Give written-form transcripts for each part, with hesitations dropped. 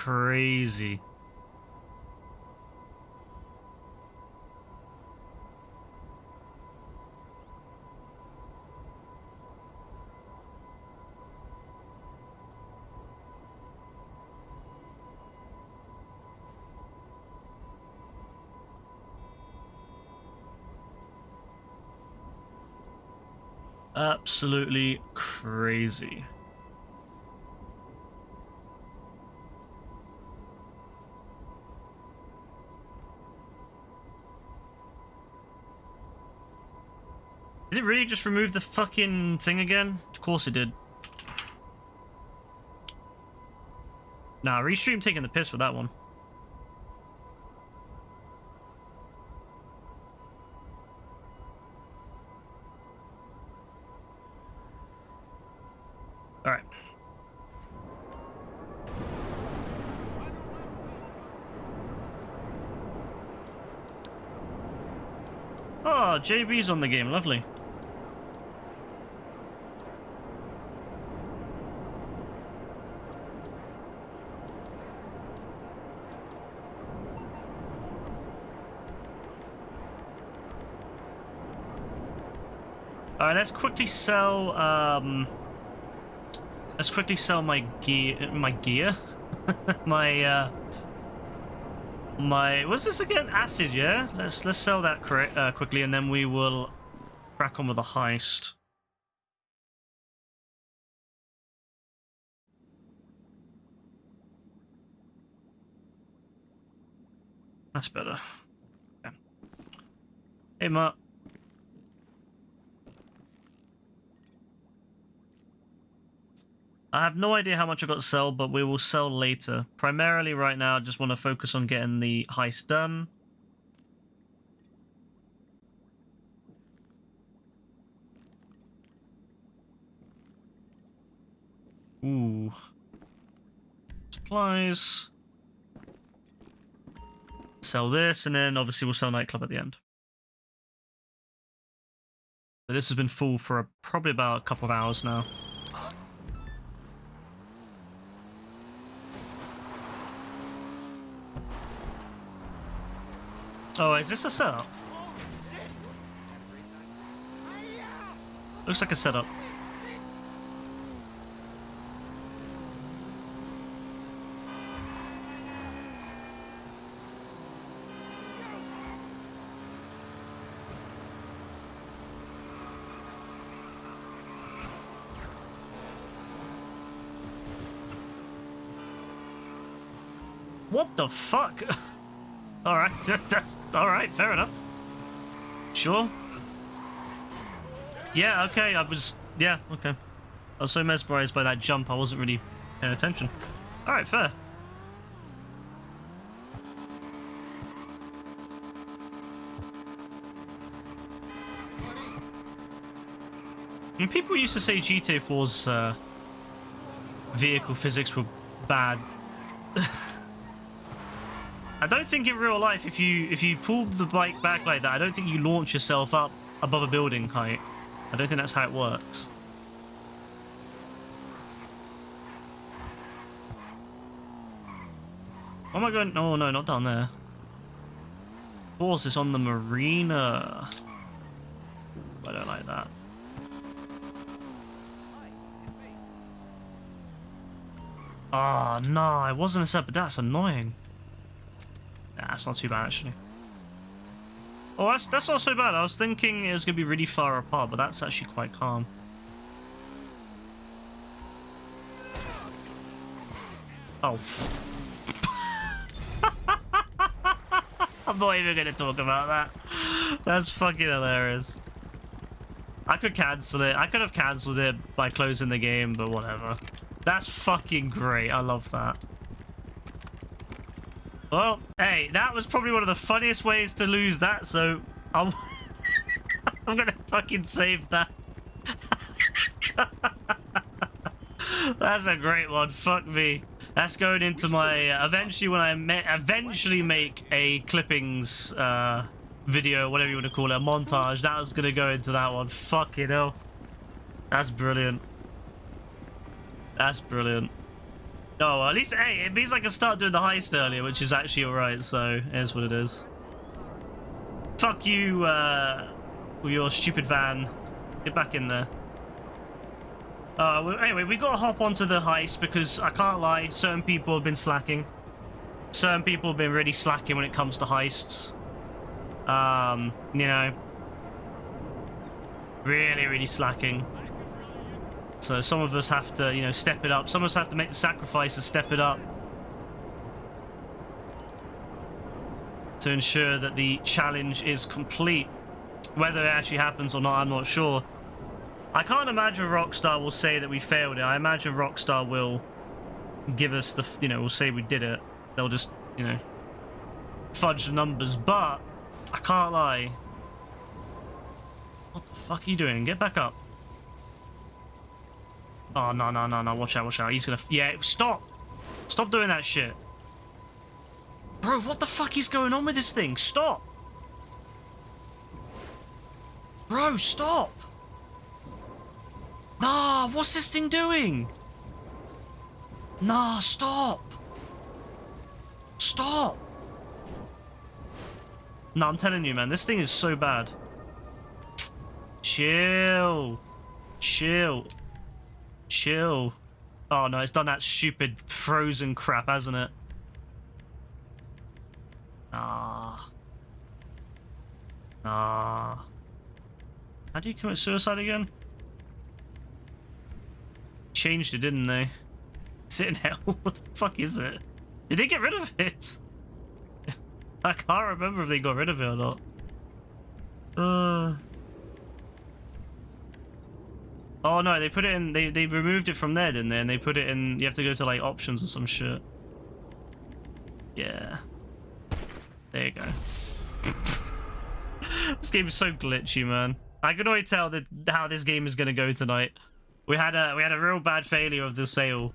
crazy. Absolutely crazy. Did it really just remove the fucking thing again? Of course it did. Nah, Restream taking the piss with that one. Alright. Oh, JB's on the game. Lovely. Alright, let's quickly sell, let's quickly sell my gear, my, what's this again? Acid, yeah? Let's sell that quickly, and then we will crack on with the heist. That's better. Okay. Hey, Mark. I have no idea how much I got to sell, but we will sell later. Primarily right now, I just want to focus on getting the heist done. Ooh. Supplies. Sell this, and then obviously we'll sell nightclub at the end. But this has been full for probably about a couple of hours now. Oh, is this a setup? Looks like a setup. What the fuck? Alright, that's alright, fair enough. Sure. Yeah, okay, yeah, okay. I was so mesmerized by that jump, I wasn't really paying attention. Alright, fair. I mean, people used to say GTA 4's vehicle physics were bad. I don't think in real life, if you pull the bike back like that, I don't think you launch yourself up above a building height. I don't think that's how it works. Oh my god, no, no, not down there. Of course, it's on the marina. I don't like that. Ah, oh, no, it wasn't a set, but that's annoying. Nah, that's not too bad, actually. Oh, that's not so bad. I was thinking it was going to be really far apart, but that's actually quite calm. Oh. I'm not even going to talk about that. That's fucking hilarious. I could cancel it. I could have cancelled it by closing the game, but whatever. That's fucking great. I love that. Well, hey, that was probably one of the funniest ways to lose that, so I'm gonna fucking save that. That's a great one. Fuck me. That's going into my eventually when I eventually make a clippings video, whatever you want to call it, a montage. That was gonna go into that one. Fucking hell. That's brilliant. That's brilliant. Oh, at least, hey, it means I can start doing the heist earlier, which is actually alright, so here's what it is. Fuck you, with your stupid van. Get back in there. Well, anyway, we gotta hop onto the heist because I can't lie, certain people have been slacking. Certain people have been really slacking when it comes to heists. You know, really slacking. So some of us have to, you know, step it up. Some of us have to make the sacrifice to step it up to ensure that the challenge is complete. Whether it actually happens or not, I'm not sure. I can't imagine Rockstar will say that we failed it. I imagine Rockstar will give us the, you know, will say we did it. They'll just, you know, fudge the numbers. But I can't lie. What the fuck are you doing? Get back up. Oh, no. Watch out. He's gonna... Yeah, stop. Stop doing that shit. Bro, what the fuck is going on with this thing? Stop. Bro, stop. Nah, what's this thing doing? Nah, stop. Stop. Nah, I'm telling you, man, this thing is so bad. Chill. Oh, no, it's done that stupid frozen crap, hasn't it? Nah. How do you commit suicide again? Changed it, didn't they? Is it in hell? What the fuck is it? Did they get rid of it? I can't remember if they got rid of it or not. Oh no, they put it in. They removed it from there, didn't they? And they put it in. You have to go to like options or some shit. Yeah. There you go. This game is so glitchy, man. I can already tell that how this game is gonna go tonight. We had a real bad failure of the sale,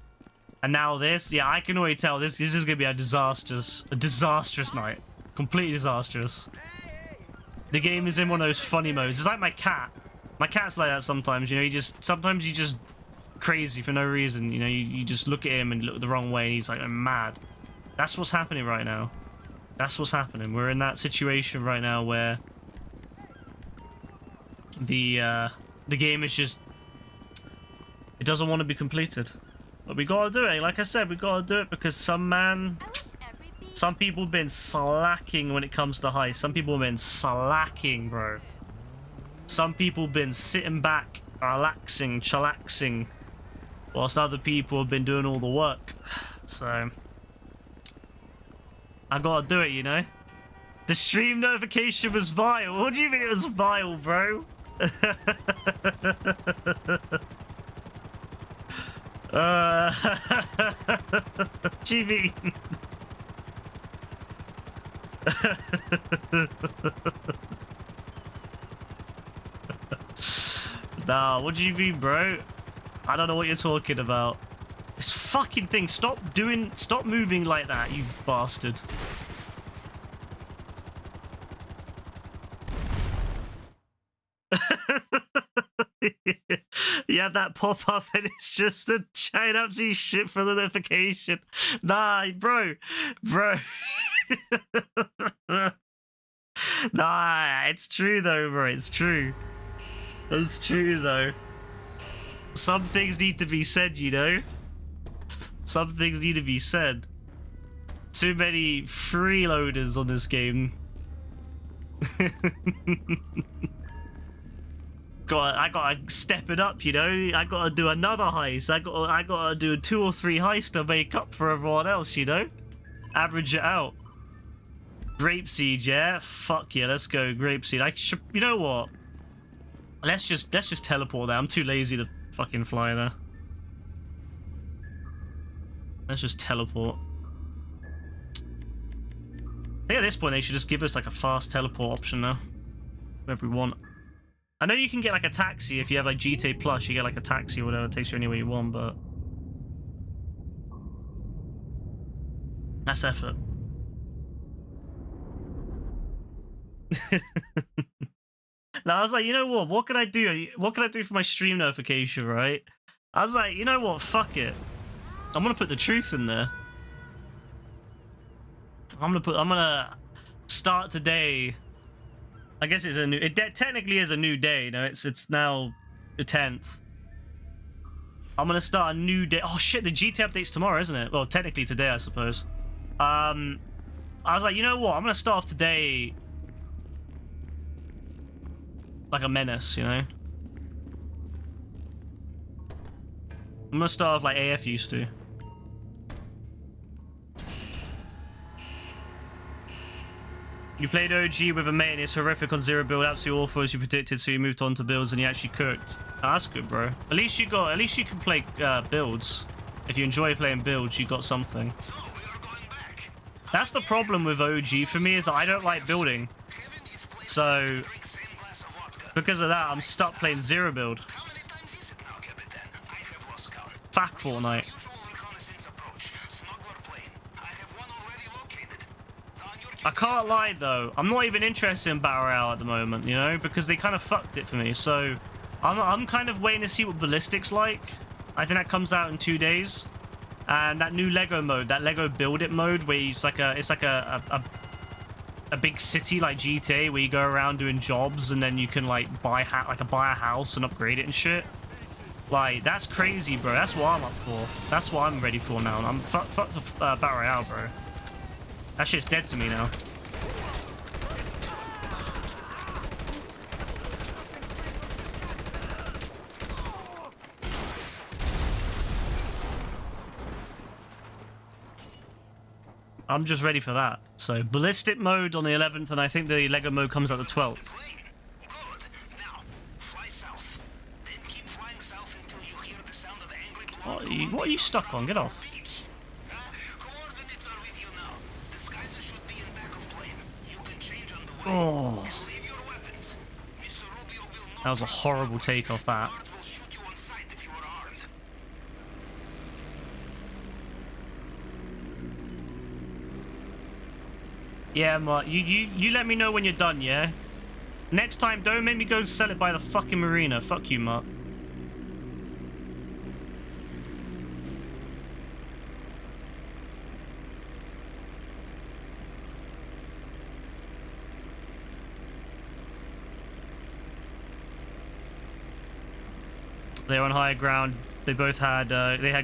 and now this. Yeah, I can already tell this is gonna be a disastrous night. Completely disastrous. The game is in one of those funny modes. It's like my cat. My cat's like that sometimes. You know, sometimes you just crazy for no reason. You know, you just look at him and look the wrong way, and he's like, I'm mad. That's what's happening right now. That's what's happening. We're in that situation right now where the game is just, it doesn't want to be completed. But we gotta do it. Like I said, we gotta do it because some people have been slacking when it comes to heist. Some people have been slacking, bro. Some people have been sitting back, relaxing, chillaxing, whilst other people have been doing all the work. So I gotta do it, you know? The stream notification was vile. What do you mean it was vile, bro? What do you mean? Nah, what do you mean, bro? I don't know what you're talking about. This fucking thing, stop moving like that, you bastard. You have that pop up and it's just a giant absolute shit for the notification. Nah, bro. Nah, it's true though, bro. It's true. It's true though. Some things need to be said, you know? Some things need to be said. Too many freeloaders on this game. I gotta step it up, you know? I gotta do another heist. I gotta do 2 or 3 heists to make up for everyone else, you know? Average it out. Grapeseed, yeah? Fuck yeah, let's go, Grapeseed. You know what? Let's just teleport there. I'm too lazy to fucking fly there. Let's just teleport. I think at this point they should just give us like a fast teleport option now. Wherever we want. I know you can get like a taxi if you have like GTA Plus, you get like a taxi or whatever, it takes you anywhere you want, but that's effort. Now I was like, you know what can I do? What can I do for my stream notification, right? I was like, you know what, fuck it. I'm gonna put the truth in there. I'm gonna start today. I guess it's a new. It technically is a new day. No, it's now the 10th. I'm gonna start a new day. Oh shit, the GTA update's tomorrow, isn't it? Well, technically today, I suppose. I was like, you know what? I'm gonna start off today like a menace, you know? I'm gonna start off like AF used to. You played OG with a mate and it's horrific on zero build, absolutely awful as you predicted, so you moved on to builds and you actually cooked. Oh, that's good, bro. At least you can play builds. If you enjoy playing builds, you got something. That's the problem with OG for me, is that I don't like building. So because of that, I'm stuck playing zero build. Fuck Fortnite. I can't lie though, I'm not even interested in Battle Royale at the moment, you know, because they kind of fucked it for me. So I'm kind of waiting to see what Ballistic's like. I think that comes out in 2 days. And that new Lego mode, that Lego Build It mode, where it's like a big city like GTA, where you go around doing jobs and then you can like buy a house and upgrade it and shit. Like, that's crazy, bro. That's what I'm up for. That's what I'm ready for now. I'm fuck the Battle Royale, bro. That shit's dead to me now. I'm just ready for that. So, ballistic mode on the 11th, and I think the Lego mode comes out the 12th. What are you stuck on? Get off. Oh. That was a horrible take off that. Yeah, Mark, you let me know when you're done, yeah? Next time, don't make me go sell it by the fucking marina. Fuck you, Mark. They're on higher ground. They both had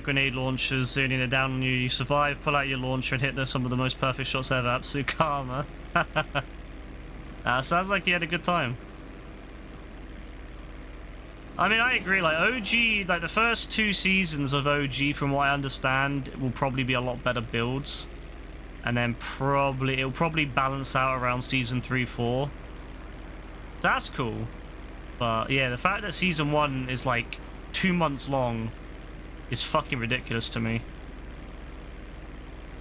grenade launchers zooming it down on you. You survive, pull out your launcher and hit some of the most perfect shots ever. Absolute karma. Sounds like you had a good time. I mean, I agree. Like OG, like the first 2 seasons of OG, from what I understand, will probably be a lot better builds, and then it'll probably balance out around season 3, 4. That's cool. But yeah, the fact that season 1 is like 2 months long is fucking ridiculous to me.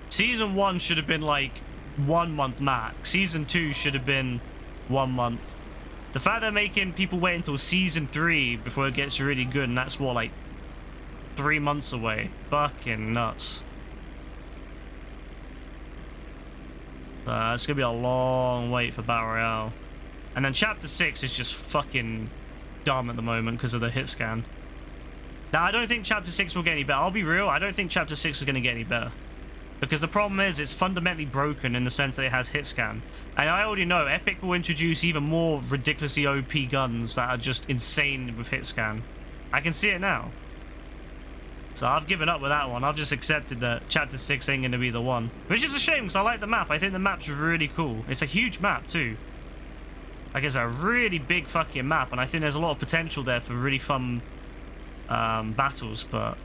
Season 1 should have been like 1 month max. Season 2 should have been 1 month. The fact they're making people wait until season 3 before it gets really good, and that's what, like 3 months away. Fucking nuts. It's gonna be a long wait for Battle Royale. And then chapter 6 is just fucking dumb at the moment because of the hit scan. Now, I don't think chapter 6 will get any better. I'll be real, I don't think chapter 6 is going to get any better. Because the problem is, it's fundamentally broken in the sense that it has hit scan. And I already know, Epic will introduce even more ridiculously OP guns that are just insane with hit scan. I can see it now. So I've given up with that one. I've just accepted that chapter 6 ain't going to be the one. Which is a shame, because I like the map. I think the map's really cool. It's a huge map, too. Like, it's a really big fucking map, and I think there's a lot of potential there for really fun battles, but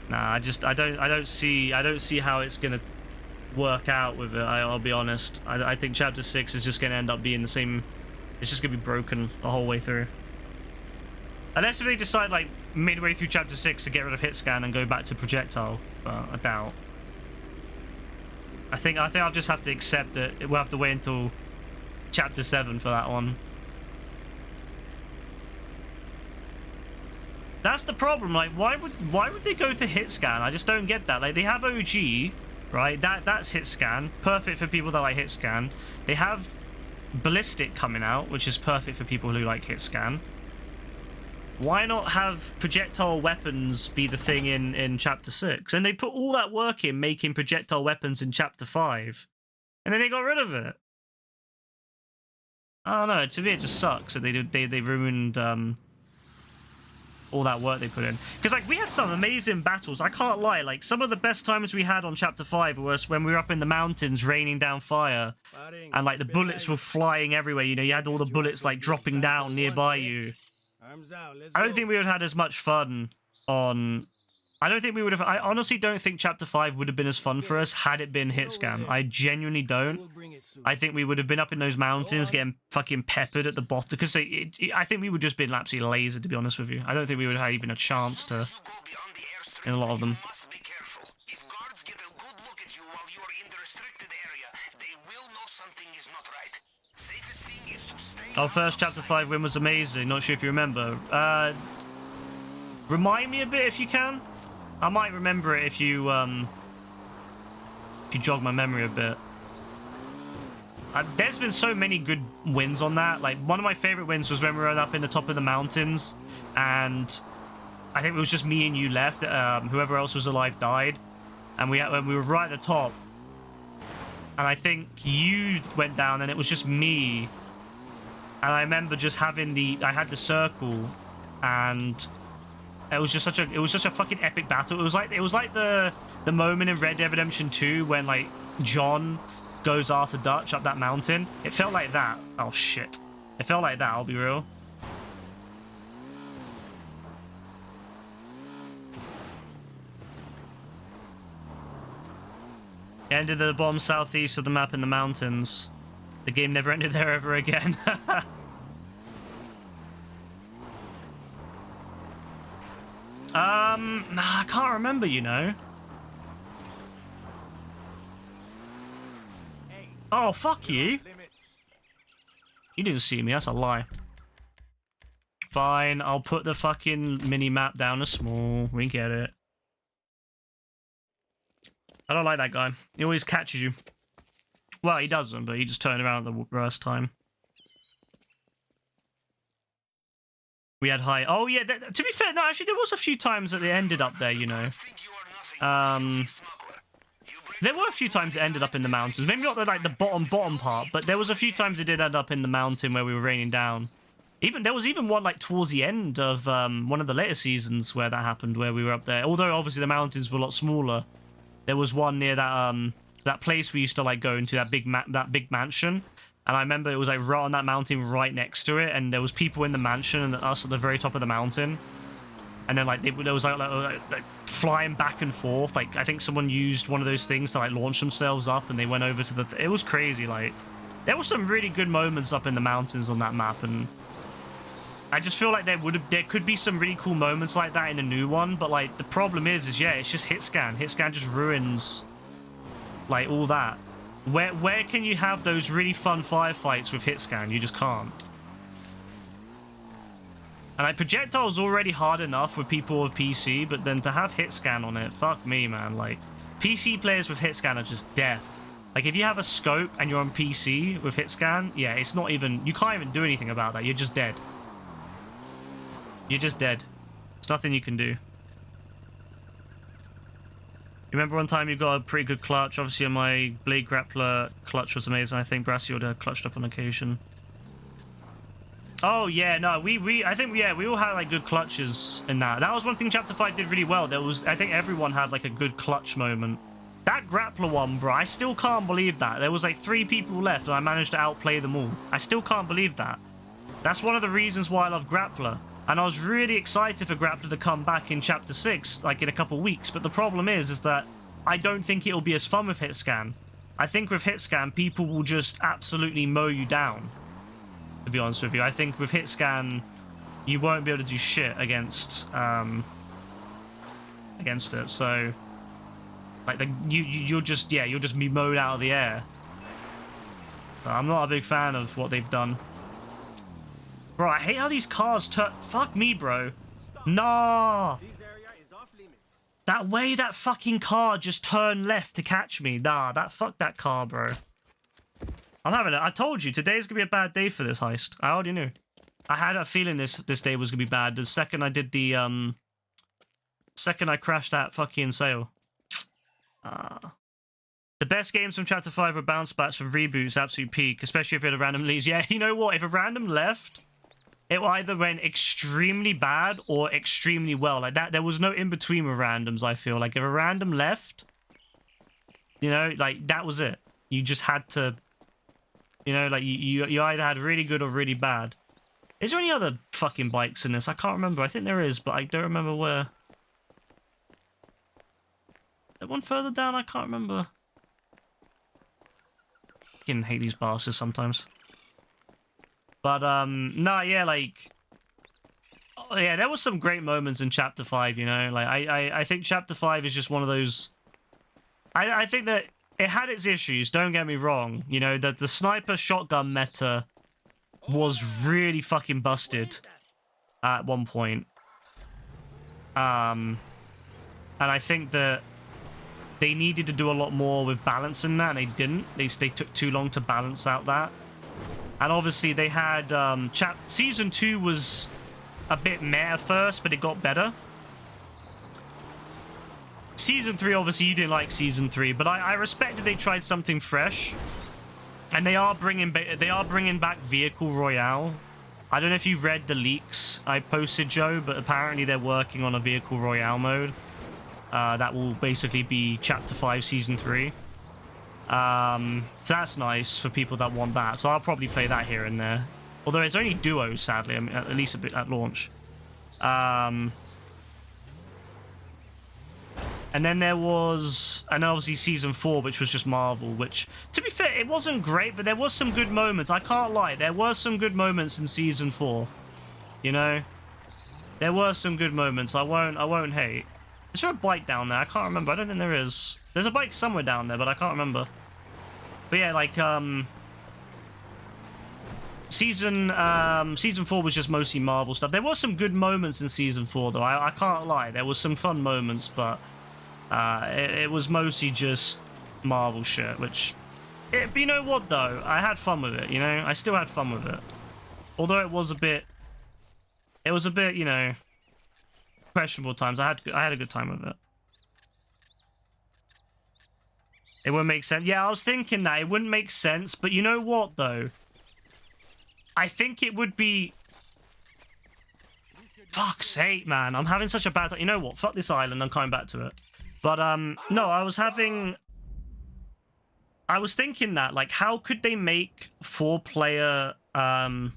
nah, I don't see how it's gonna work out with it. I'll be honest. I think chapter 6 is just gonna end up being the same. It's just gonna be broken the whole way through, unless if they decide like midway through chapter 6 to get rid of hit scan and go back to projectile, but I doubt. I think I'll just have to accept that we'll have to wait until chapter 7 for that one. That's the problem. Like, why would they go to hit scan? I just don't get that. Like, they have OG, right? That's hit scan, perfect for people that like hit scan. They have ballistic coming out, which is perfect for people who like hit scan. Why not have projectile weapons be the thing in Chapter 6? And they put all that work in making projectile weapons in Chapter 5. And then they got rid of it. I don't know, to me it just sucks that they ruined all that work they put in. Because, like, we had some amazing battles, I can't lie. Like, some of the best times we had on Chapter 5 was when we were up in the mountains raining down fire. And, like, the bullets were flying everywhere, you know, you had all the bullets, like, dropping down nearby you. I don't think we would have had as much fun on... I honestly don't think Chapter 5 would have been as fun for us had it been hit scan. I genuinely don't. I think we would have been up in those mountains getting fucking peppered at the bottom. Because I think we would just been absolutely lasered, to be honest with you. I don't think we would have had even a chance to... in a lot of them. Our first Chapter 5 win was amazing. Not sure if you remember. Remind me a bit if you can. I might remember it if you jog my memory a bit. There's been so many good wins on that. Like, one of my favorite wins was when we were up in the top of the mountains, and I think it was just me and you left. Whoever else was alive died, and we were right at the top. And I think you went down, and it was just me. And I remember just having I had the circle, and it was just such a fucking epic battle. It was like the moment in Red Dead Redemption 2 when, like, John goes after Dutch up that mountain. It felt like that. Oh shit. It felt like that, I'll be real. It ended at the bottom southeast of the map in the mountains. The game never ended there ever again. I can't remember, you know. Oh, fuck you. You didn't see me, that's a lie. Fine, I'll put the fucking mini-map down as small. We get it. I don't like that guy. He always catches you. Well, he doesn't, but he just turned around at the worst time. We had high... Oh, yeah, to be fair, no, actually, there was a few times that they ended up there, you know. There were a few times it ended up in the mountains. Maybe not the bottom part, but there was a few times it did end up in the mountain where we were raining down. There was even one, like, towards the end of one of the later seasons where that happened, where we were up there. Although, obviously, the mountains were a lot smaller. There was one near that place we used to, like, go into, that big mansion. And I remember it was, like, right on that mountain right next to it, and there was people in the mansion and us at the very top of the mountain. And then, like, there was, like, flying back and forth. Like, I think someone used one of those things to, like, launch themselves up, and they went over to it was crazy, like... There were some really good moments up in the mountains on that map, and... I just feel like there could be some really cool moments like that in a new one, but, like, the problem is yeah, it's just hit scan. Hit scan just ruins, like, all that. Where can you have those really fun firefights with hit scan? You just can't. And, like, projectile's already hard enough with people with PC, but then to have hit scan on it, fuck me, man. Like, PC players with hit scan are just death. Like, if you have a scope and you're on PC with hit scan, yeah, it's not even... You can't even do anything about that. You're just dead. You're just dead. There's nothing you can do. You remember one time you got a pretty good clutch? Obviously, my blade grappler clutch was amazing. I think Brassy would have clutched up on occasion. Oh yeah, no, I think yeah, we all had like good clutches in that. That was one thing Chapter 5 did really well. I think everyone had like a good clutch moment. That grappler one, bro, I still can't believe that. There was like 3 people left and I managed to outplay them all. I still can't believe that. That's one of the reasons why I love grappler. And I was really excited for grappler to come back in Chapter 6, like in a couple weeks. But the problem is that I don't think it'll be as fun with hit scan. I think with hit scan, people will just absolutely mow you down. To be honest with you, I think with hit scan, you won't be able to do shit against it. So, like you'll just be mowed out of the air. But I'm not a big fan of what they've done. Bro, I hate how these cars turn. Fuck me, bro. Nah. That way that fucking car just turned left to catch me. Nah, fuck that car, bro. I told you, today's gonna be a bad day for this heist. I already knew. I had a feeling this day was gonna be bad. The second I did the second I crashed that fucking sale. The best games from Chapter 5 were bounce backs from reboots, absolute peak, especially if you had a random leaves. Yeah, you know what? If a random left, it either went extremely bad or extremely well. Like that, there was no in between with randoms. I feel like if a random left, you know, like that was it. You just had to, you know, like you either had really good or really bad. Is there any other fucking bikes in this? I can't remember. I think there is, but I don't remember where. That one further down, I can't remember. I fucking hate these bosses sometimes. But, no, yeah, like... Oh, yeah, there was some great moments in Chapter 5, you know? Like, I think Chapter 5 is just one of those... I think that it had its issues, don't get me wrong. You know, the sniper shotgun meta was really fucking busted at one point. And I think that they needed to do a lot more with balancing that, and they didn't. They took too long to balance out that. And obviously they had Season 2 was a bit meh at first, but it got better. Season 3, obviously you didn't like Season 3, but I respect that they tried something fresh. And they are bringing back Vehicle Royale. I don't know if you read the leaks I posted, Joe, but apparently they're working on a Vehicle Royale mode. That will basically be Chapter 5, Season 3. So that's nice for people that want that. So I'll probably play that here and there. Although it's only duos, sadly, I mean, at least a bit at launch. And then there was, and obviously Season 4, which was just Marvel, which, to be fair, it wasn't great, but there was some good moments. I can't lie. There were some good moments in Season 4. You know? There were some good moments. I won't hate. Is there a bike down there? I can't remember. I don't think there is. There's a bike somewhere down there, but I can't remember. But yeah, like, Season 4 was just mostly Marvel stuff. There were some good moments in Season 4, though. I can't lie. There was some fun moments, but it was mostly just Marvel shit, which... but you know what, though? I had fun with it, you know? I still had fun with it. Although it was a bit... It was a bit, you know... questionable times. I had a good time with it. It wouldn't make sense. Yeah, I was thinking that. It wouldn't make sense, but you know what, though? I think it would be... Fuck's sake, man. I'm having such a bad time. You know what? Fuck this island. I'm coming back to it. But, no, I was thinking that, like, how could they make 4-player, how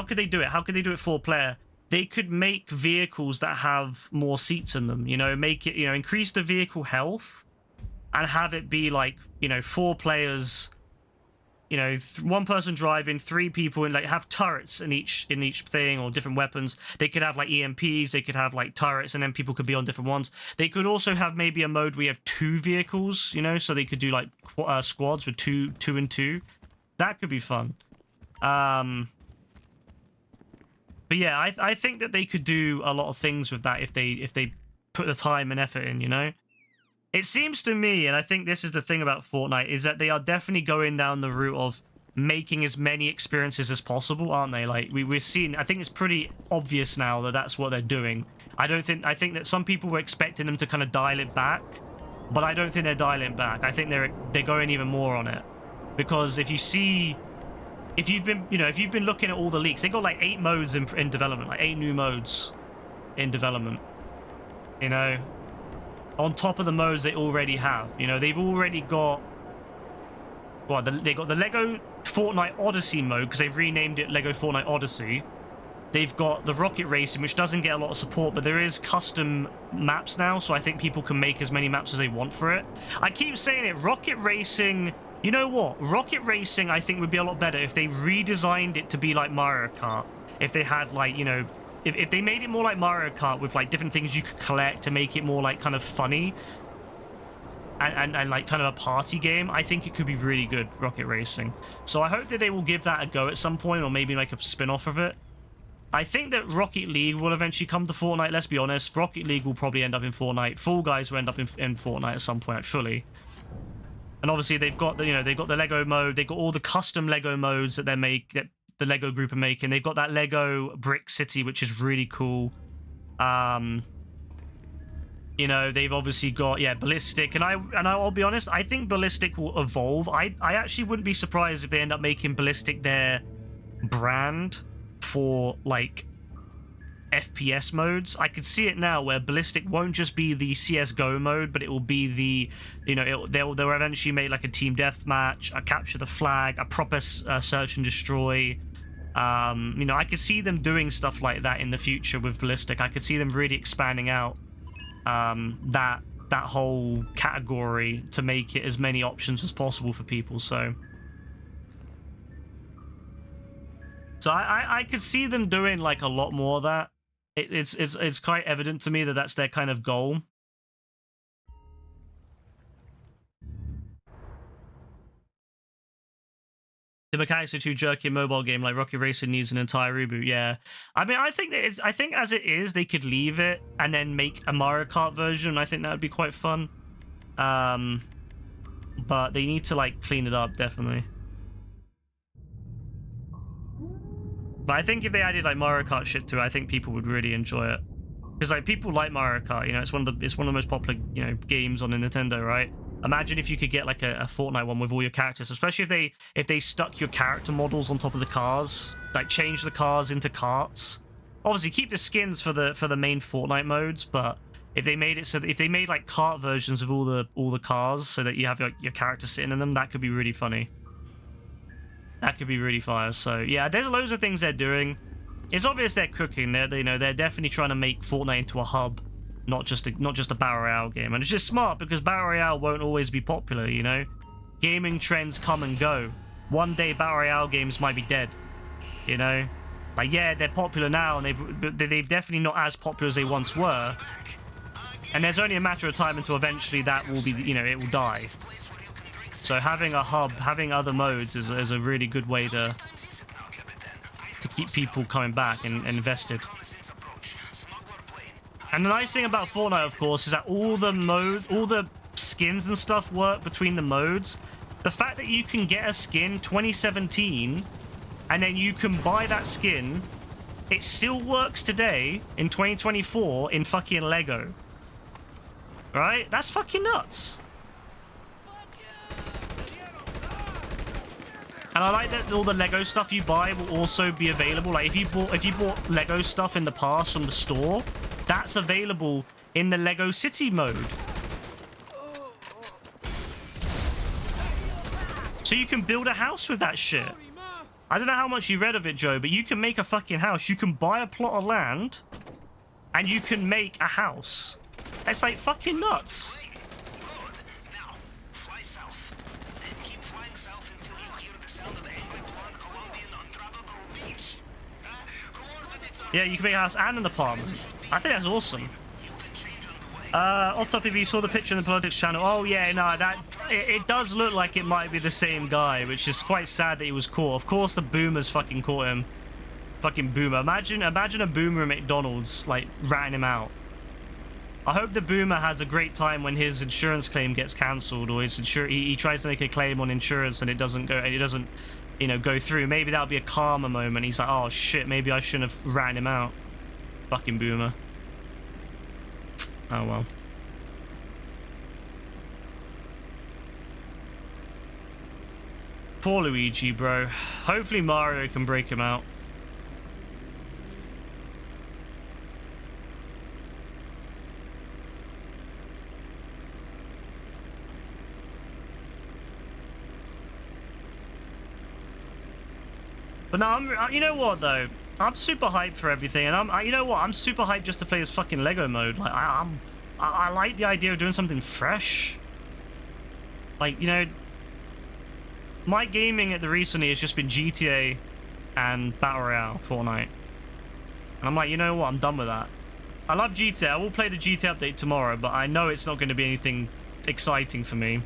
could they do it? How could they do it 4-player? They could make vehicles that have more seats in them, you know, make it, you know, increase the vehicle health and have it be like, you know, 4 players, you know, 1 person driving, 3 people, and like have turrets in each thing, or different weapons. They could have like EMPs, they could have like turrets, and then people could be on different ones. They could also have maybe a mode where you have 2 vehicles, you know, so they could do like squads with 2 and 2. That could be fun. But yeah, I think that they could do a lot of things with that if they put the time and effort in, you know? It seems to me, and I think this is the thing about Fortnite, is that they are definitely going down the route of making as many experiences as possible, aren't they? Like, we're seeing, I think it's pretty obvious now that that's what they're doing. I think that some people were expecting them to kind of dial it back, but I don't think they're dialing it back. I think they're going even more on it. Because if you see... If you've been looking at all the leaks, they got like 8 modes in development, like 8 new modes in development, you know, on top of the modes they already have. You know, they've already got, well, they got the Lego Fortnite Odyssey mode, because they renamed it Lego Fortnite Odyssey. They've got the rocket racing, which doesn't get a lot of support, but there is custom maps now, so I think people can make as many maps as they want for it. I keep saying it, rocket racing... You know what? Rocket racing, I think, would be a lot better if they redesigned it to be like Mario Kart. If they had, like, you know... If they made it more like Mario Kart with, like, different things you could collect to make it more, like, kind of funny. And like, kind of a party game. I think it could be really good, rocket racing. So I hope that they will give that a go at some point, or maybe, like, a spin-off of it. I think that Rocket League will eventually come to Fortnite, let's be honest. Rocket League will probably end up in Fortnite. Fall Guys will end up in Fortnite at some point, fully. And obviously they've got the, you know, they've got the Lego mode, they've got all the custom Lego modes that the Lego group are making. They've got that Lego Brick City, which is really cool. You know, they've obviously got, yeah, Ballistic, and I'll be honest, I think Ballistic will evolve. I actually wouldn't be surprised if they end up making Ballistic their brand for like FPS modes. I could see it now where Ballistic won't just be the CS:GO mode, but it will be the, you know, they'll eventually make like a team deathmatch, a capture the flag, a proper search and destroy. You know, I could see them doing stuff like that in the future with Ballistic. I could see them really expanding out that whole category to make it as many options as possible for people. So I could see them doing like a lot more of that. It's quite evident to me that that's their kind of goal. The mechanics are too jerky in mobile game, like Rocket Racing needs an entire reboot. Yeah, I mean, I think as it is, they could leave it and then make a Mario Kart version. I think that would be quite fun. But they need to like clean it up, definitely. But I think if they added like Mario Kart shit to it, I think people would really enjoy it. Because like people like Mario Kart, you know, it's one of the most popular, you know, games on the Nintendo, right? Imagine if you could get like a Fortnite one with all your characters, especially if they stuck your character models on top of the cars, like change the cars into karts. Obviously, keep the skins for the main Fortnite modes, but if they made it so that if they made like kart versions of all the cars, so that you have like your character sitting in them, that could be really funny. That could be really fire. So yeah, there's loads of things they're doing. It's obvious they're cooking. They're definitely trying to make Fortnite into a hub. Not just a Battle Royale game. And it's just smart because Battle Royale won't always be popular, you know? Gaming trends come and go. One day Battle Royale games might be dead, you know? Like, yeah, they're popular now, and they've definitely not as popular as they once were. And there's only a matter of time until eventually that will be, you know, it will die. So having a hub, having other modes is a really good way to keep people coming back and invested. And the nice thing about Fortnite, of course, is that all the skins and stuff work between the modes. The fact that you can get a skin 2017 and then you can buy that skin, it still works today in 2024 in fucking Lego. Right? That's fucking nuts. And I like that all the Lego stuff you buy will also be available. Like if you bought Lego stuff in the past from the store, that's available in the Lego City mode. So you can build a house with that shit. I don't know how much you read of it, Joe, but you can make a fucking house. You can buy a plot of land and you can make a house. It's like fucking nuts. Yeah, you can make a house and an apartment. I think that's awesome. Off topic, if you saw the picture in the politics channel. Oh yeah, no, it does look like it might be the same guy, which is quite sad that he was caught. Of course, the boomers fucking caught him. Fucking boomer. Imagine a boomer at McDonald's like ratting him out. I hope the boomer has a great time when his insurance claim gets cancelled, or he tries to make a claim on insurance and it doesn't go, you know, go through. Maybe that'll be a karma moment. He's like, oh shit, maybe I shouldn't have ratted him out. Fucking boomer. Oh well. Poor Luigi, bro. Hopefully Mario can break him out. But no, you know what though? I'm super hyped for everything, and you know what? I'm super hyped just to play this fucking Lego mode. Like I like the idea of doing something fresh. Like, you know, my gaming at the recently has just been GTA and Battle Royale, Fortnite, and I'm like, you know what? I'm done with that. I love GTA. I will play the GTA update tomorrow, but I know it's not going to be anything exciting for me.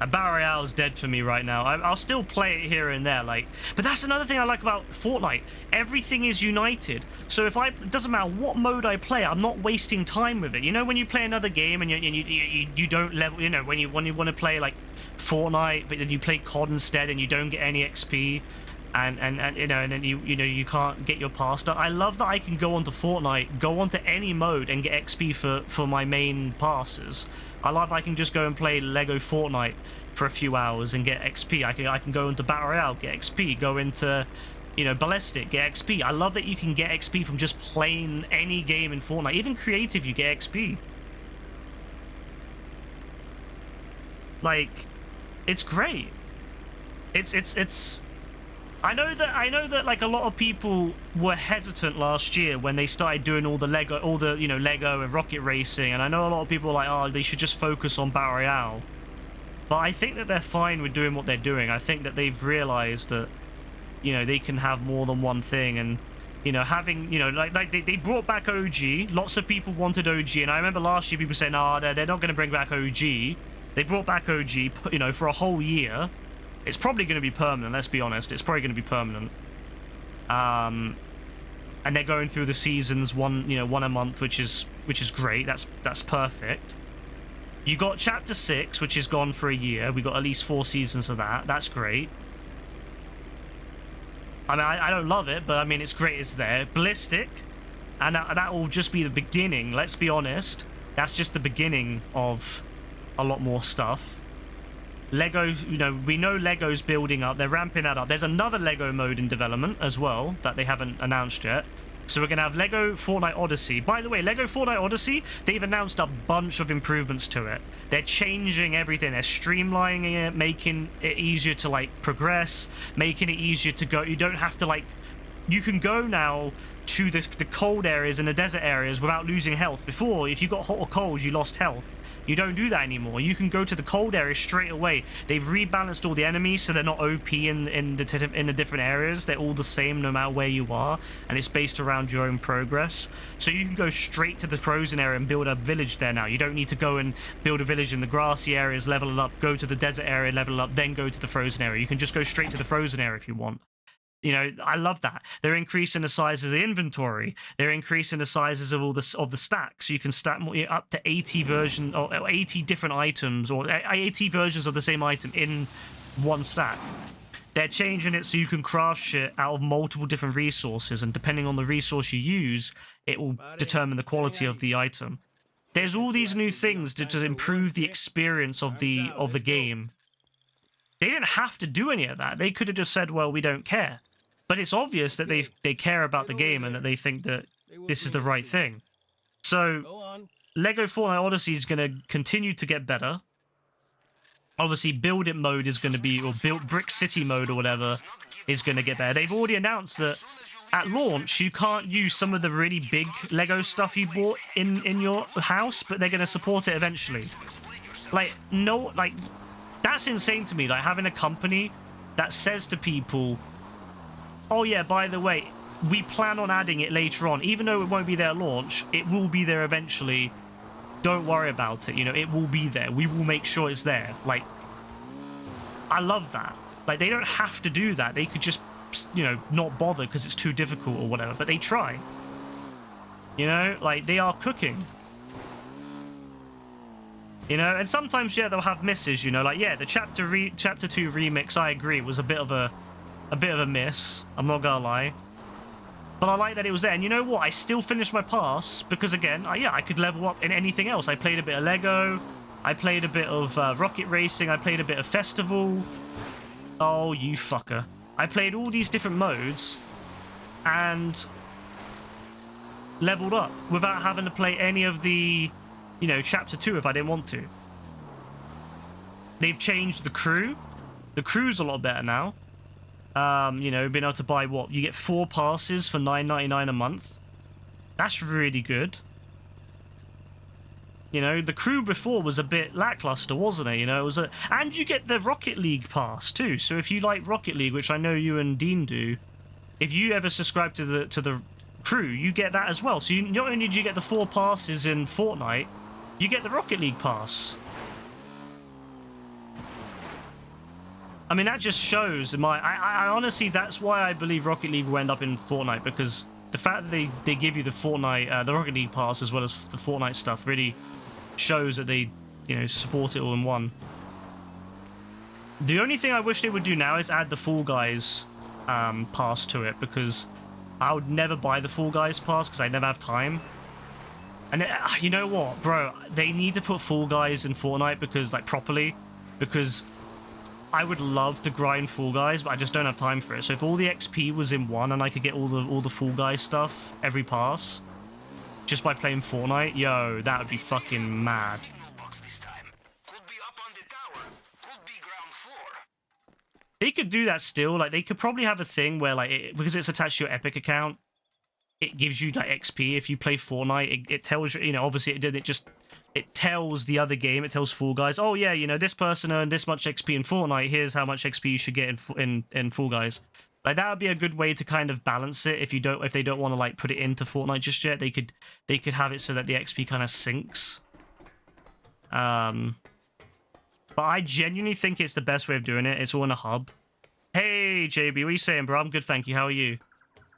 Battle Royale is dead for me right now. I'll still play it here and there, like, but that's another thing I like about Fortnite. Everything is united. So it doesn't matter what mode I play, I'm not wasting time with it. You know, when you play another game and you don't level, you know, when you want to play like Fortnite, but then you play COD instead and you don't get any XP. and you know, and then you can't get your pass done. I love that I can go onto Fortnite, go onto any mode and get XP for my main passes. I love I can just go and play Lego Fortnite for a few hours and get XP. I can go into Battle Royale, get XP, go into, you know, Ballistic, get XP. I love that you can get XP from just playing any game in Fortnite. Even creative, you get XP. Like, it's great. It's I know that like a lot of people were hesitant last year when they started doing all the you know, Lego and rocket racing, and I know a lot of people were like, oh, they should just focus on Battle Royale. But I think that they're fine with doing what they're doing. I think that they've realized that, you know, they can have more than one thing, and, you know, having, you know, like they brought back OG. Lots of people wanted OG, and I remember last year people saying, nah, they're not going to bring back OG. They brought back OG, you know, for a whole year. It's probably going to be permanent, let's be honest. It's probably going to be permanent. And they're going through the seasons one a month, which is great. That's perfect. You got Chapter 6, which is gone for a year. We got at least 4 seasons of that. That's great. I mean, I don't love it, but I mean, it's great it's there. Ballistic, and that will just be the beginning. Let's be honest. That's just the beginning of a lot more stuff. Lego, you know, we know Lego's building up. They're ramping that up. There's another Lego mode in development as well that they haven't announced yet. So we're going to have Lego Fortnite Odyssey. By the way, Lego Fortnite Odyssey, they've announced a bunch of improvements to it. They're changing everything. They're streamlining it, making it easier to, like, progress, making it easier to go. You don't have to, like... You can go now to the cold areas and the desert areas without losing health. Before, if you got hot or cold, you lost health. You don't do that anymore. You can go to the cold areas straight away. They've rebalanced all the enemies so they're not OP in the different areas. They're all the same no matter where you are, and it's based around your own progress. So you can go straight to the frozen area and build a village there now. You don't need to go and build a village in the grassy areas, level it up, go to the desert area, level it up, then go to the frozen area. You can just go straight to the frozen area if you want. You know, I love that. They're increasing the size of the inventory. They're increasing the sizes of all the stacks. So you can stack up to 80 versions or 80 different items, or 80 versions of the same item in one stack. They're changing it so you can craft shit out of multiple different resources, and depending on the resource you use, it will determine the quality of the item. There's all these new things to improve the experience of the game. They didn't have to do any of that. They could have just said, well, we don't care. But it's obvious that they care about the game and that they think that this is the right thing. So, Lego Fortnite Odyssey is going to continue to get better. Obviously, Build It mode is going to be, or Build Brick City mode or whatever, is going to get better. They've already announced that at launch, you can't use some of the really big Lego stuff you bought in your house, but they're going to support it eventually. Like, no, like, that's insane to me. Like, having a company that says to people, oh yeah, by the way, we plan on adding it later on. Even though it won't be there at launch, it will be there eventually. Don't worry about it. You know, it will be there. We will make sure it's there. Like, I love that. Like, they don't have to do that. They could just, you know, not bother because it's too difficult or whatever. But they try. You know, like, they are cooking. You know, and sometimes, yeah, they'll have misses, you know. Like, yeah, the Chapter 2 remix, I agree, was a bit of a miss. I'm not gonna lie. But I like that it was there. And you know what? I still finished my pass because, again, I could level up in anything else. I played a bit of Lego. I played a bit of rocket racing. I played a bit of festival. Oh, you fucker. I played all these different modes and leveled up without having to play any of the, you know, Chapter 2 if I didn't want to. They've changed the crew. The crew's a lot better now. You know, being able to buy what? You get 4 passes for $9.99 a month. That's really good. You know, the crew before was a bit lackluster, wasn't it? You know, it was and you get the Rocket League pass too. So if you like Rocket League, which I know you and Dean do, if you ever subscribe to the crew, you get that as well. So you, not only do you get the 4 passes in Fortnite, you get the Rocket League pass. I mean, that just shows I honestly, that's why I believe Rocket League will end up in Fortnite, because the fact that they give you the Fortnite, the Rocket League pass as well as the Fortnite stuff really shows that they, you know, support it all in one. The only thing I wish they would do now is add the Fall Guys pass to it, because I would never buy the Fall Guys pass because I never have time. And you know what, bro? They need to put Fall Guys in Fortnite because, like, properly, because I would love to grind Fall Guys, but I just don't have time for it. So if all the XP was in one and I could get all the Fall Guys stuff every pass just by playing Fortnite, yo, that would be fucking mad. They could do that still. Like, they could probably have a thing where, like, because it's attached to your Epic account, it gives you like XP if you play Fortnite. It tells you, you know, obviously it tells the other game, it tells Fall Guys, oh yeah, you know, this person earned this much XP in Fortnite, here's how much XP you should get in Fall Guys. Like, that would be a good way to kind of balance it. If they don't want to like put it into Fortnite just yet, they could have it so that the XP kind of sinks. But I genuinely think it's the best way of doing it. It's all in a hub. Hey JB, what are you saying, bro? I'm good, thank you. How are you?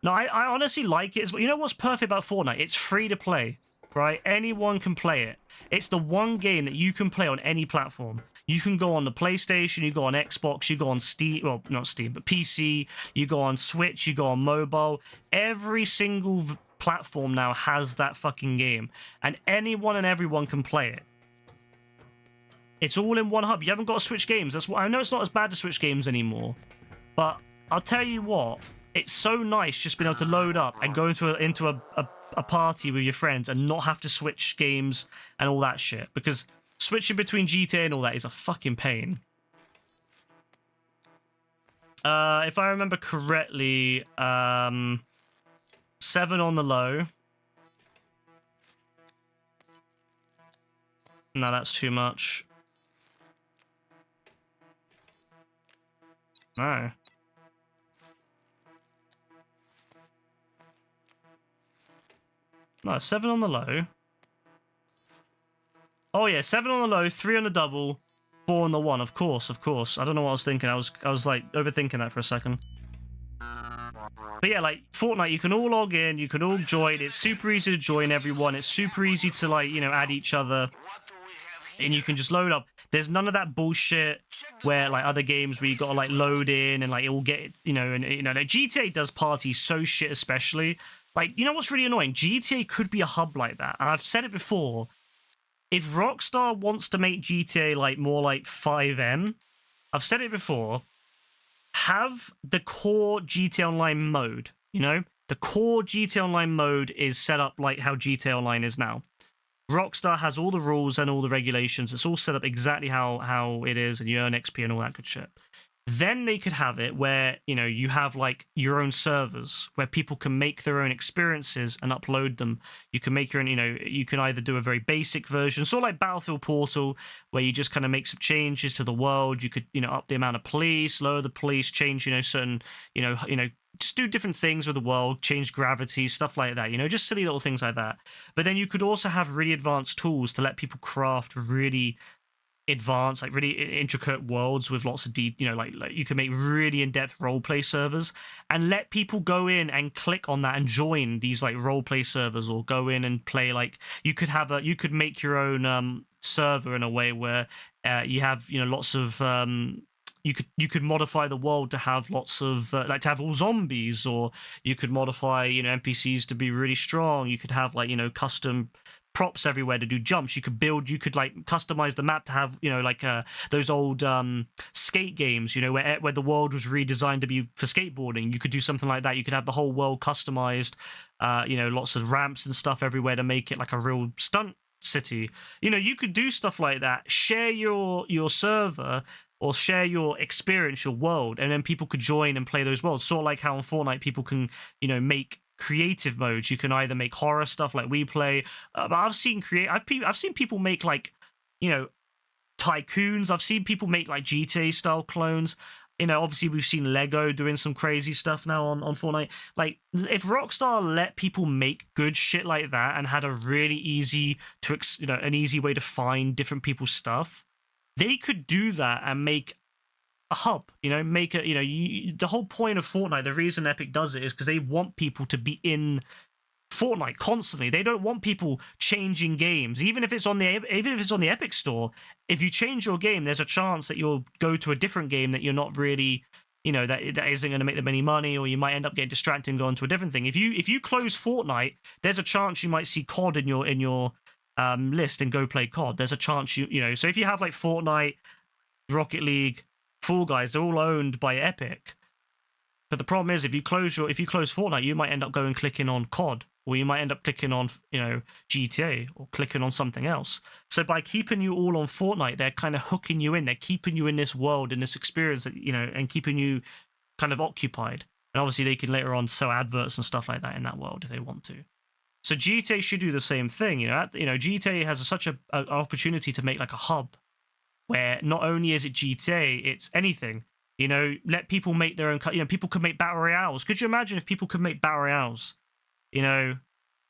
No, I honestly like it. You know what's perfect about Fortnite? It's free to play, right? Anyone can play it. It's the one game that you can play on any platform. You can go on the PlayStation, you go on Xbox, you go on Steam, well, not Steam, but PC, you go on Switch, you go on mobile. Every single platform now has that fucking game, and anyone and everyone can play it. It's all in one hub. You haven't got to switch games. That's why I know it's not as bad to switch games anymore, but I'll tell you what. It's so nice just being able to load up and go into a party with your friends and not have to switch games and all that shit. Because switching between GTA and all that is a fucking pain. If I remember correctly, 7 on the low. No, that's too much. No. No, 7 on the low. Oh yeah, 7 on the low, 3 on the double, 4 on the 1. Of course, of course. I don't know what I was thinking. I was like overthinking that for a second. But yeah, like Fortnite, you can all log in, you can all join. It's super easy to join everyone. It's super easy to, like, you know, add each other, and you can just load up. There's none of that bullshit where, like, other games where you gotta like load in and like it will get, you know, and you know, like, GTA does parties so shit, especially. Like, you know what's really annoying? GTA could be a hub like that. And I've said it before. If Rockstar wants to make GTA like more like 5M, I've said it before, have the core GTA Online mode, you know? The core GTA Online mode is set up like how GTA Online is now. Rockstar has all the rules and all the regulations. It's all set up exactly how it is, and you earn XP and all that good shit. Then they could have it where, you know, you have like your own servers where people can make their own experiences and upload them. You can make your own, you know, you can either do a very basic version, sort of like Battlefield Portal, where you just kind of make some changes to the world. You could, you know, up the amount of police, lower the police, change, you know, certain, you know, just do different things with the world, change gravity, stuff like that, you know, just silly little things like that. But then you could also have really advanced tools to let people craft really advanced, like really intricate worlds with lots of you know, like you can make really in-depth roleplay servers and let people go in and click on that and join these like roleplay servers, or go in and play. Like, you could make your own server in a way where you have, you know, lots of you could modify the world to have lots of like to have all zombies, or you could modify, you know, NPCs to be really strong. You could have, like, you know, custom props everywhere to do jumps. You could like customize the map to have, you know, like those old skate games, you know, where the world was redesigned to be for skateboarding. You could do something like that. You could have the whole world customized, you know, lots of ramps and stuff everywhere to make it like a real stunt city. You know, you could do stuff like that. Share your server, or share your experience, your world, and then people could join and play those worlds. Sort of like how on Fortnite people can, you know, make creative modes. You can either make horror stuff like we play, but I've seen people make, like, you know, tycoons. I've seen people make like GTA style clones. You know, obviously we've seen Lego doing some crazy stuff now on Fortnite. Like, if Rockstar let people make good shit like that and had a really easy to, you know, an easy way to find different people's stuff, they could do that and make a hub, you know, make it, you know, the whole point of Fortnite, the reason Epic does it is because they want people to be in Fortnite constantly. They don't want people changing games, even if it's on the Epic store. If you change your game, there's a chance that you'll go to a different game that you're not really you know, that isn't going to make them any money, or you might end up getting distracted and go on to a different thing. If you close Fortnite, there's a chance you might see COD in your list and go play COD. There's a chance you know. So if you have like Fortnite, Rocket League, Fall Guys, they're all owned by Epic. But the problem is, if you close Fortnite, you might end up going clicking on COD, or you might end up clicking on, you know, GTA, or clicking on something else. So by keeping you all on Fortnite, they're kind of hooking you in. They're keeping you in this world, in this experience, that, you know, and keeping you kind of occupied. And obviously, they can later on sell adverts and stuff like that in that world if they want to. So GTA should do the same thing. You know, GTA has such an opportunity to make like a hub where not only is it GTA, it's anything. You know, let people make their own. You know, people could make battle royales. Could you imagine if people could make battle royales? You know,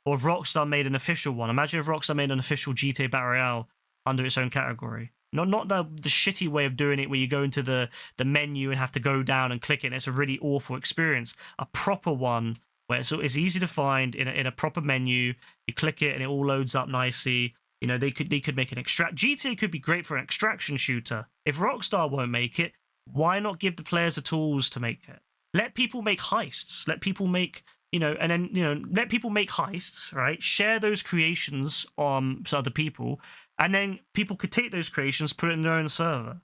or if Rockstar made an official one. Imagine if Rockstar made an official GTA battle royale under its own category. Not the shitty way of doing it where you go into the menu and have to go down and click it. And it's a really awful experience. A proper one where it's easy to find in a proper menu. You click it and it all loads up nicely. You know, they could make an extract. GTA could be great for an extraction shooter. If Rockstar won't make it, why not give the players the tools to make it? Let people make heists. Let people make, you know, and then, you know, let people make heists, right? Share those creations to other people, and then people could take those creations, put it in their own server.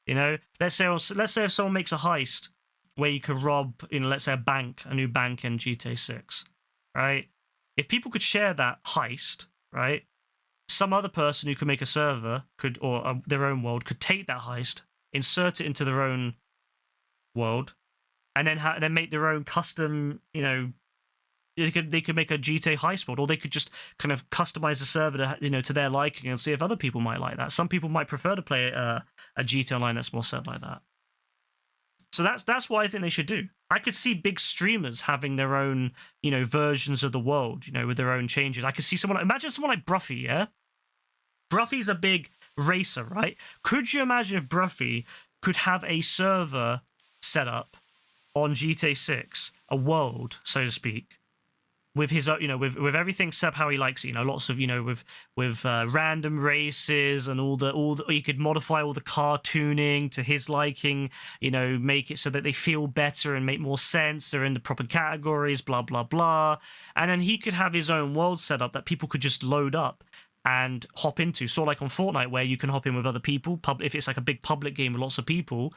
You know, let's say if someone makes a heist where you could rob, you know, let's say a new bank in GTA 6, right? If people could share that heist, right? Some other person who could make a server could, or their own world, could take that heist, insert it into their own world, and then make their own custom, you know, they could make a GTA heist world, or they could just kind of customize the server to, you know, to their liking and see if other people might like that. Some people might prefer to play a GTA Online that's more set like that. So that's what I think they should do. I could see big streamers having their own, you know, versions of the world, you know, with their own changes. I could see imagine someone like Bruffy, yeah? Bruffy's a big racer, right? Could you imagine if Bruffy could have a server set up on GTA 6, a world, so to speak, with his, you know, with everything set up how he likes it, you know, lots of, you know, with random races and all the you could modify all the car tuning to his liking, you know, make it so that they feel better and make more sense, they're in the proper categories, blah blah blah, and then he could have his own world set up that people could just load up and hop into, sort of like on Fortnite where you can hop in with other people. If it's like a big public game with lots of people,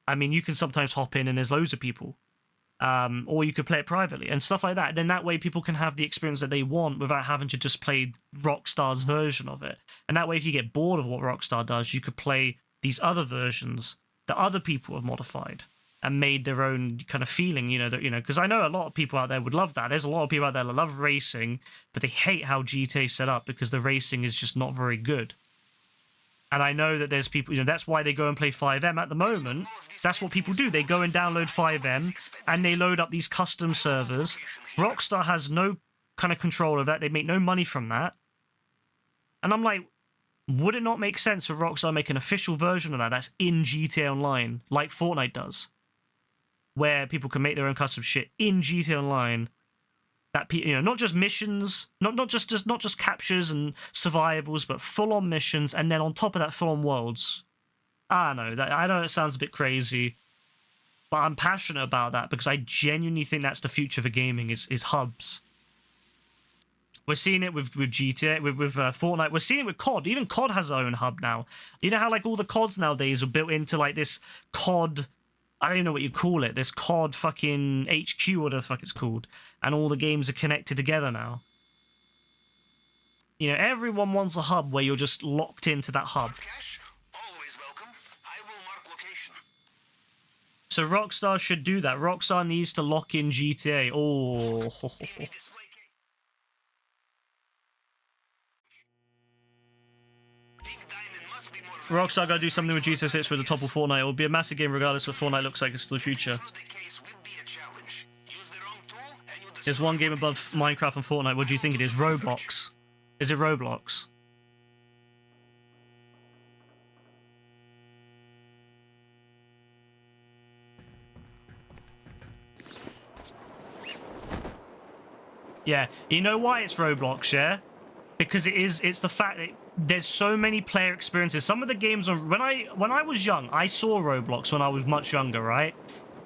I mean, you can sometimes hop in and there's loads of people. Or you could play it privately and stuff like that. Then that way people can have the experience that they want without having to just play Rockstar's version of it. And that way, if you get bored of what Rockstar does, you could play these other versions that other people have modified and made their own kind of feeling, you know, that, you know, because I know a lot of people out there would love that. There's a lot of people out there that love racing, but they hate how GTA is set up because the racing is just not very good. And I know that there's people, you know, that's why they go and play 5M at the moment. That's what people do. They go and download 5M and they load up these custom servers. Rockstar has no kind of control of that. They make no money from that. And I'm like, would it not make sense for Rockstar to make an official version of that that's in GTA Online, like Fortnite does, where people can make their own custom shit in GTA Online? That, you know, not just missions, not just captures and survivals, but full-on missions, and then on top of that, full-on worlds. I know it sounds a bit crazy, but I'm passionate about that because I genuinely think that's the future for gaming is hubs. We're seeing it with GTA, with Fortnite. We're seeing it with COD. Even COD has its own hub now. You know how like all the CODs nowadays are built into like this COD, I don't even know what you call it, this COD fucking HQ, whatever the fuck it's called. And all the games are connected together now. You know, everyone wants a hub where you're just locked into that hub. Always welcome. I will mark location. So Rockstar should do that. Rockstar needs to lock in GTA. Oh. Rockstar gotta do something with GTA 6 for the topple Fortnite. It will be a massive game regardless of what Fortnite looks like. It's still the future. There's one game above Minecraft and Fortnite. What do you think it is? Roblox. Is it Roblox? Yeah, you know why it's Roblox, yeah? Because it's the fact that there's so many player experiences. Some of the games are when I was young, I saw Roblox when I was much younger, right?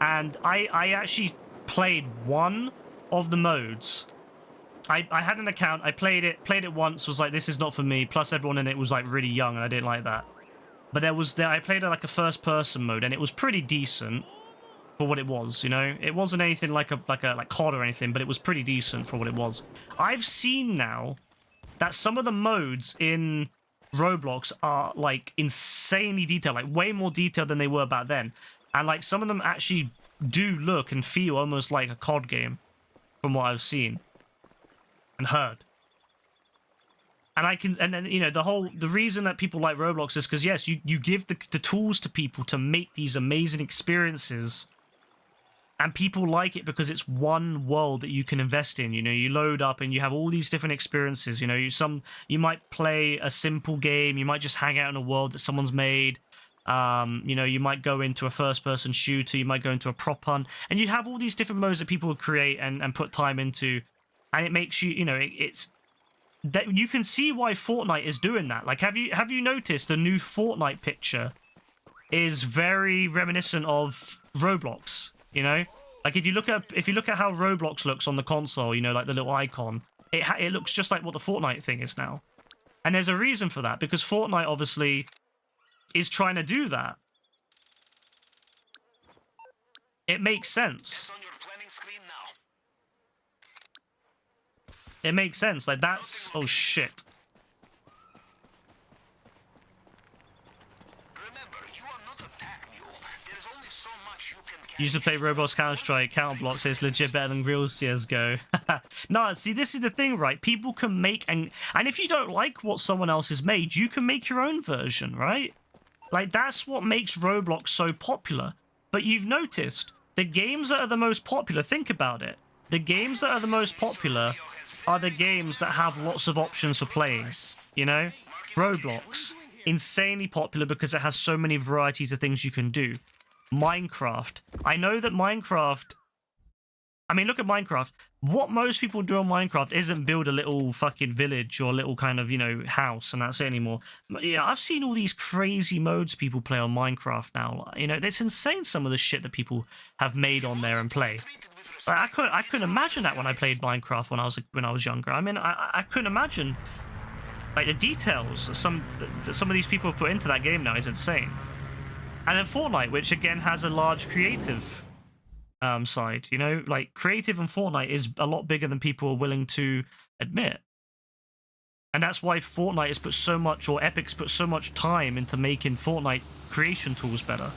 and I actually played one of the modes. I had an account, I played it once, was like, this is not for me, plus everyone in it was like really young and I didn't like that. But I played it like a first person mode and it was pretty decent for what it was, you know? It wasn't anything like COD or anything, but it was pretty decent for what it was. I've seen now that some of the modes in Roblox are like insanely detailed, like way more detailed than they were back then. And like some of them actually do look and feel almost like a COD game from what I've seen and heard. And then, you know, the reason that people like Roblox is because, yes, you give the tools to people to make these amazing experiences, and people like it because it's one world that you can invest in. You know, you load up and you have all these different experiences. You know, you might play a simple game, you might just hang out in a world that someone's made. You know, you might go into a first-person shooter, you might go into a prop hunt, and you have all these different modes that people create and put time into. And it makes you, you know, it's that you can see why Fortnite is doing that. Like, have you noticed the new Fortnite picture is very reminiscent of Roblox? You know, like if you look at how Roblox looks on the console, you know, like the little icon, it looks just like what the Fortnite thing is now. And there's a reason for that, because Fortnite obviously is trying to do that. It makes sense. It makes sense. Like, that's... Oh, shit. Remember, you are not a pack mule. There is only so much you can catch. Used to play Roblox Counter-Strike, Counterblocks, it's legit better than real CSGO. No, see, this is the thing, right? People can make... And if you don't like what someone else has made, you can make your own version, right? Like, that's what makes Roblox so popular. But you've noticed, the games that are the most popular, think about it. The games that are the most popular are the games that have lots of options for playing, you know? Roblox, insanely popular because it has so many varieties of things you can do. Minecraft. I know that Minecraft... I mean, look at Minecraft. What most people do on Minecraft isn't build a little fucking village or a little kind of, you know, house and that's it anymore. You know, I've seen all these crazy modes people play on Minecraft now. You know, it's insane some of the shit that people have made on there and play. Like, I couldn't imagine that when I played Minecraft when I was younger. I mean, I couldn't imagine like the details that some of these people have put into that game now is insane. And then Fortnite, which again has a large creative side, you know, like creative in Fortnite is a lot bigger than people are willing to admit. And that's why Fortnite has put so much, or Epic's put so much time into making Fortnite creation tools better.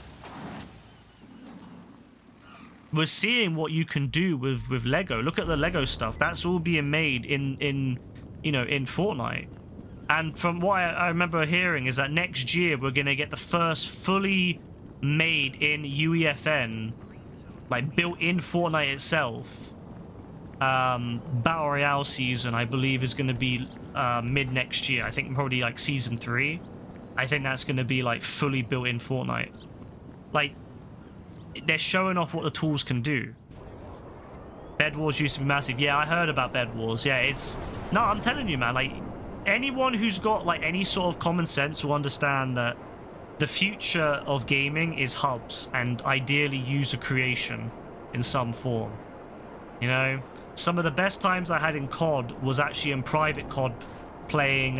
We're seeing what you can do with Lego. Look at the Lego stuff. That's all being made in you know, in Fortnite. And from what I remember hearing is that next year we're going to get the first fully made in UEFN, like built in Fortnite itself, Battle Royale season, I believe, is going to be mid next year. I think probably like season 3. I think that's going to be like fully built in Fortnite. Like, they're showing off what the tools can do. Bed Wars used to be massive. Yeah, I heard about Bed Wars. Yeah, it's... No, I'm telling you, man, like, anyone who's got like any sort of common sense will understand that the future of gaming is hubs and ideally user creation in some form. You know, some of the best times I had in COD was actually in private COD playing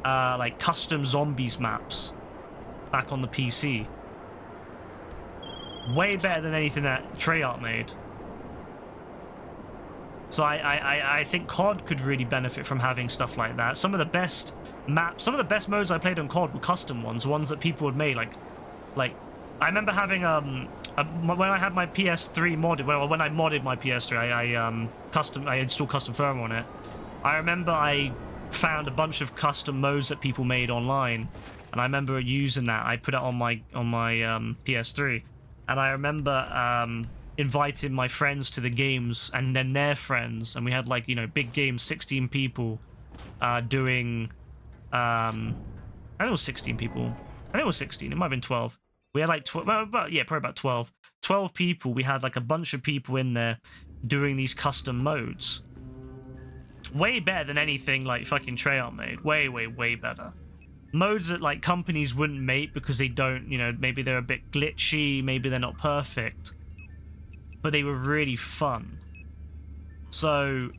like custom zombies maps back on the PC. Way better than anything that Treyarch made. So I think COD could really benefit from having stuff like that. Some of the best maps, some of the best modes I played on COD were custom ones that people had made. Like I remember having when I had my PS3 modded, well, when I modded my PS3, I installed custom firmware on it. I remember I found a bunch of custom modes that people made online, and I remember using that. I put it on my PS3, and I remember inviting my friends to the games and then their friends, and we had like, you know, big games, 16 people doing I think it was 16 people. I think it was 16. It might have been 12. We had like 12, yeah, probably about 12. 12 people. We had like a bunch of people in there doing these custom modes. Way better than anything like fucking Treyarch made. Way, way, way better. modes that like companies wouldn't make because they don't, you know, maybe they're a bit glitchy, maybe they're not perfect, but they were really fun. So